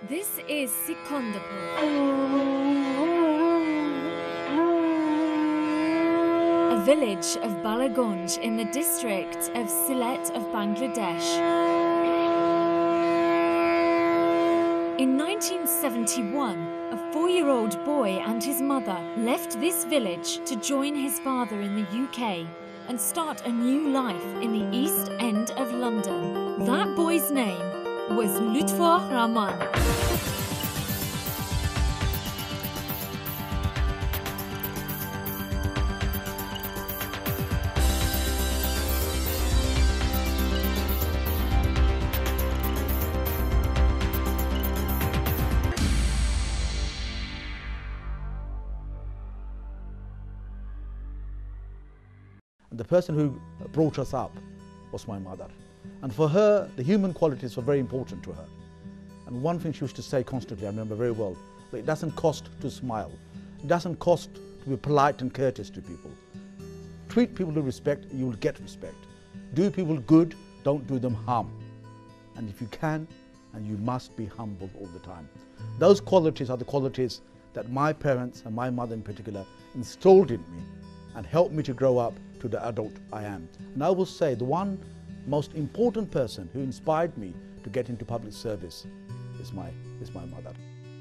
This is Sikandapur, a village of Balagonj in the district of Sylhet of Bangladesh. In 1971, a 4-year-old boy and his mother left this village to join his father in the UK and start a new life in the East End of London. That boy's name was Lutfur Rahman. The person who brought us up was my mother. And for her, the human qualities were very important to her. And one thing she used to say constantly, I remember very well, that it doesn't cost to smile. It doesn't cost to be polite and courteous to people. Treat people with respect, you will get respect. Do people good, don't do them harm. And if you can, and you must be humble all the time. Those qualities are the qualities that my parents, and my mother in particular, installed in me and helped me to grow up to the adult I am. And I will say the one most important person who inspired me to get into public service is my mother.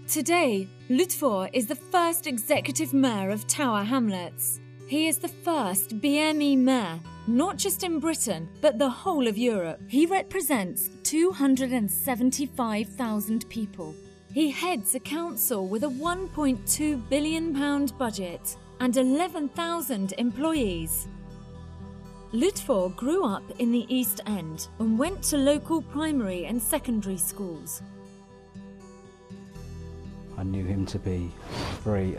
Today, Lutfur is the first executive mayor of Tower Hamlets. He is the first BME mayor, not just in Britain, but the whole of Europe. He represents 275,000 people. He heads a council with a £1.2 billion budget and 11,000 employees. Lutfur grew up in the East End and went to local primary and secondary schools. I knew him to be very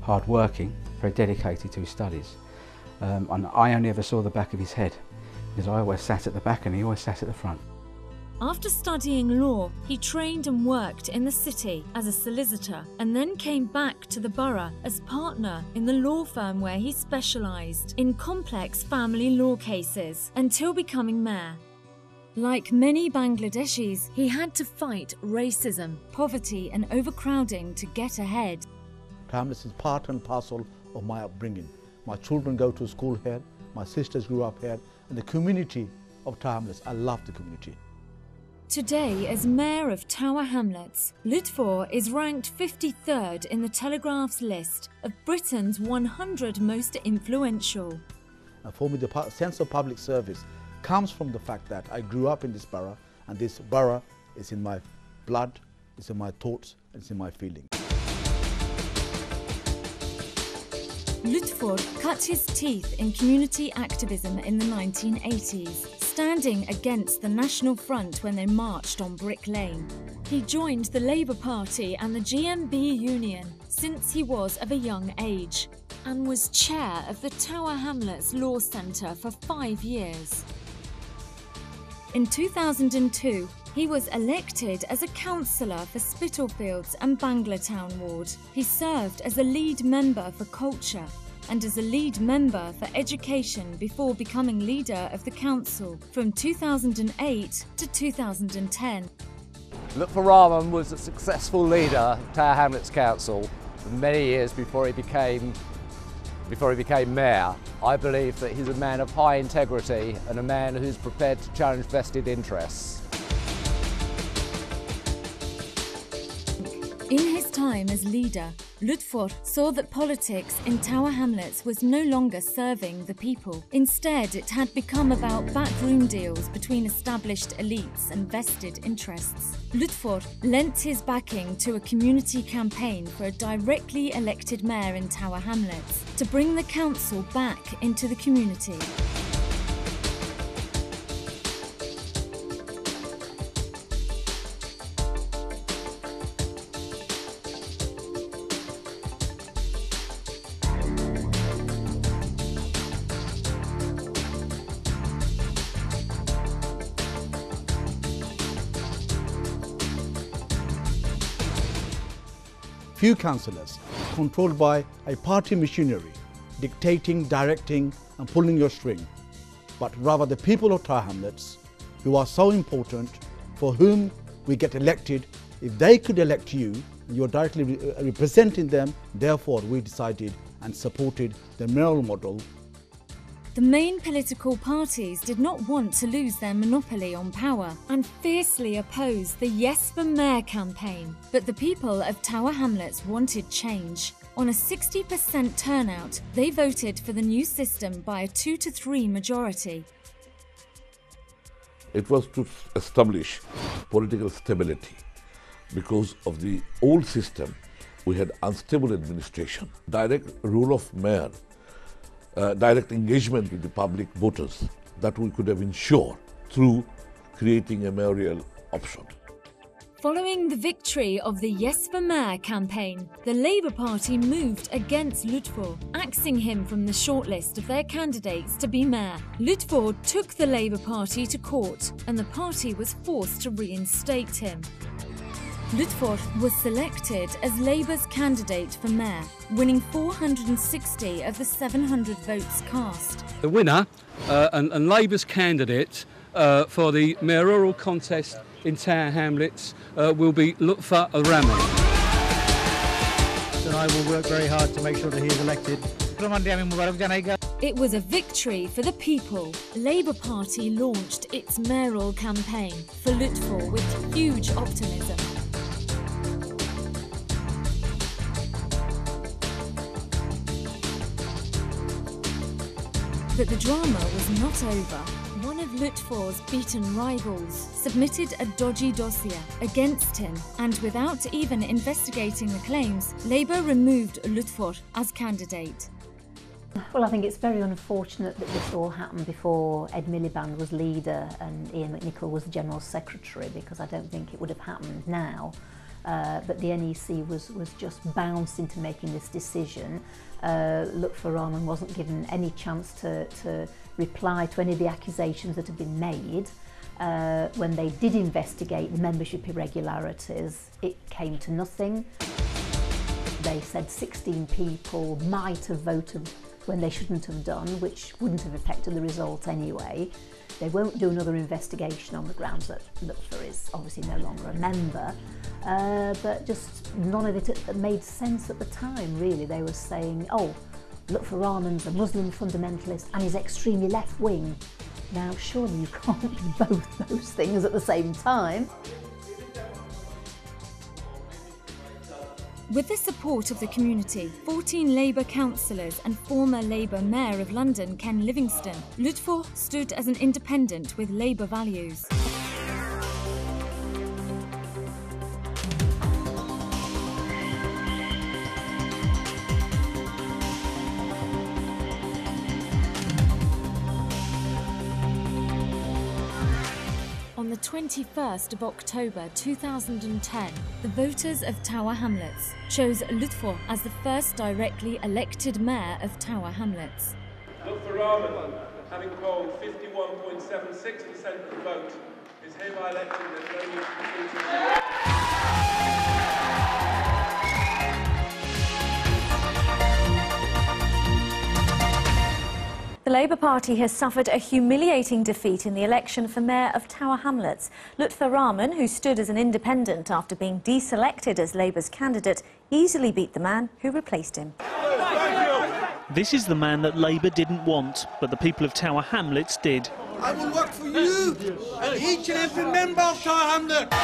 hard-working, very dedicated to his studies. And I only ever saw the back of his head, because I always sat at the back and he always sat at the front. After studying law, he trained and worked in the city as a solicitor and then came back to the borough as partner in the law firm where he specialised in complex family law cases until becoming mayor. Like many Bangladeshis, he had to fight racism, poverty and overcrowding to get ahead. Tower Hamlets is part and parcel of my upbringing. My children go to school here, my sisters grew up here, and the community of Tower Hamlets, I love the community. Today, as Mayor of Tower Hamlets, Lutfur is ranked 53rd in the Telegraph's list of Britain's 100 most influential. And for me, the sense of public service comes from the fact that I grew up in this borough, and this borough is in my blood, it's in my thoughts, it's in my feelings. Lutfur cut his teeth in community activism in the 1980s, standing against the National Front when they marched on Brick Lane. He joined the Labour Party and the GMB Union since he was of a young age and was chair of the Tower Hamlets Law Centre for 5 years. In 2002, he was elected as a councillor for Spitalfields and Banglatown Ward. He served as a lead member for culture and as a lead member for education before becoming leader of the council from 2008 to 2010. Lutfur Rahman was a successful leader of Tower Hamlets Council for many years before he became mayor. I believe that he's a man of high integrity and a man who's prepared to challenge vested interests. In his time as leader, Lutfur saw that politics in Tower Hamlets was no longer serving the people. Instead, it had become about backroom deals between established elites and vested interests. Lutfur lent his backing to a community campaign for a directly elected mayor in Tower Hamlets to bring the council back into the community. Few councillors controlled by a party machinery, dictating, directing and pulling your string, but rather the people of Tower Hamlets who are so important, for whom we get elected if they could elect you, you're directly representing them, therefore we decided and supported the mayoral model. The main political parties did not want to lose their monopoly on power and fiercely opposed the Yes for Mayor campaign. But the people of Tower Hamlets wanted change. On a 60% turnout, they voted for the new system by a 2 to 3 majority. It was to establish political stability. Because of the old system, we had unstable administration, direct rule of mayor, direct engagement with the public voters that we could have ensured through creating a mayoral option. Following the victory of the Yes for Mayor campaign, the Labour Party moved against Lutfur, axing him from the shortlist of their candidates to be mayor. Lutfur took the Labour Party to court and the party was forced to reinstate him. Lutfur was selected as Labour's candidate for mayor, winning 460 of the 700 votes cast. The winner and Labour's candidate for the mayoral contest in Tower Hamlets will be Lutfur Rahman. And I will work very hard to make sure that he is elected. It was a victory for the people. Labour Party launched its mayoral campaign for Lutfur with huge optimism. But the drama was not over. One of Lutfur's beaten rivals submitted a dodgy dossier against him, and without even investigating the claims, Labour removed Lutfur as candidate. Well, I think it's very unfortunate that this all happened before Ed Miliband was leader and Ian McNichol was the General Secretary, because I don't think it would have happened now. But the NEC was just bounced into making this decision. Lutfur Rahman wasn't given any chance to reply to any of the accusations that have been made. When they did investigate the membership irregularities, it came to nothing. They said 16 people might have voted when they shouldn't have done, which wouldn't have affected the result anyway. They won't do another investigation on the grounds that Lutfur is obviously no longer a member. But just none of it made sense at the time, really. They were saying, oh, Lutfur Rahman's a Muslim fundamentalist and he's extremely left-wing. Now, surely you can't be both those things at the same time. With the support of the community, 14 Labour councillors and former Labour Mayor of London, Ken Livingstone, Lutfur stood as an independent with Labour values. On the 21st of October 2010, the voters of Tower Hamlets chose Lutfur as the first directly elected mayor of Tower Hamlets. Lutfur Rahman, having polled 51.76% of the vote, is hereby elected as no need to proceed. The Labour Party has suffered a humiliating defeat in the election for Mayor of Tower Hamlets. Lutfur Rahman, who stood as an independent after being deselected as Labour's candidate, easily beat the man who replaced him. This is the man that Labour didn't want, but the people of Tower Hamlets did. I will work for you and each and every member of Tower Hamlets.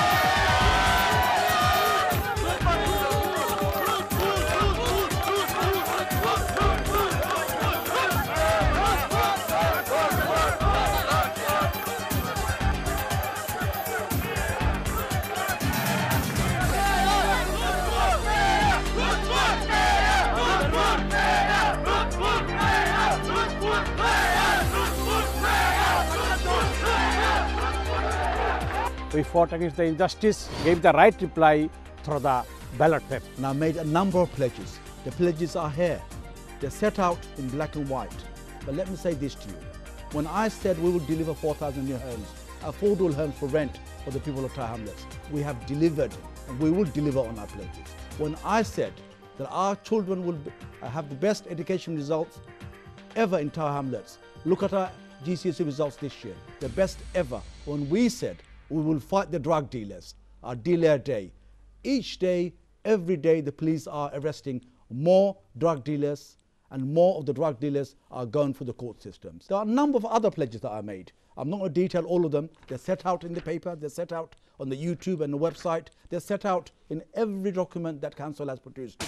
We fought against the injustice, gave the right reply through the ballot paper. And I made a number of pledges. The pledges are here. They're set out in black and white. But let me say this to you. When I said we will deliver 4,000 new homes, affordable homes for rent for the people of Tower Hamlets, we have delivered and we will deliver on our pledges. When I said that our children will have the best education results ever in Tower Hamlets, look at our GCSE results this year, the best ever. When we said we will fight the drug dealers, our dealer day, each day, every day, the police are arresting more drug dealers, and more of the drug dealers are going through the court systems. There are a number of other pledges that are made. I'm not going to detail all of them. They're set out in the paper, they're set out on the YouTube and the website, they're set out in every document that Council has produced.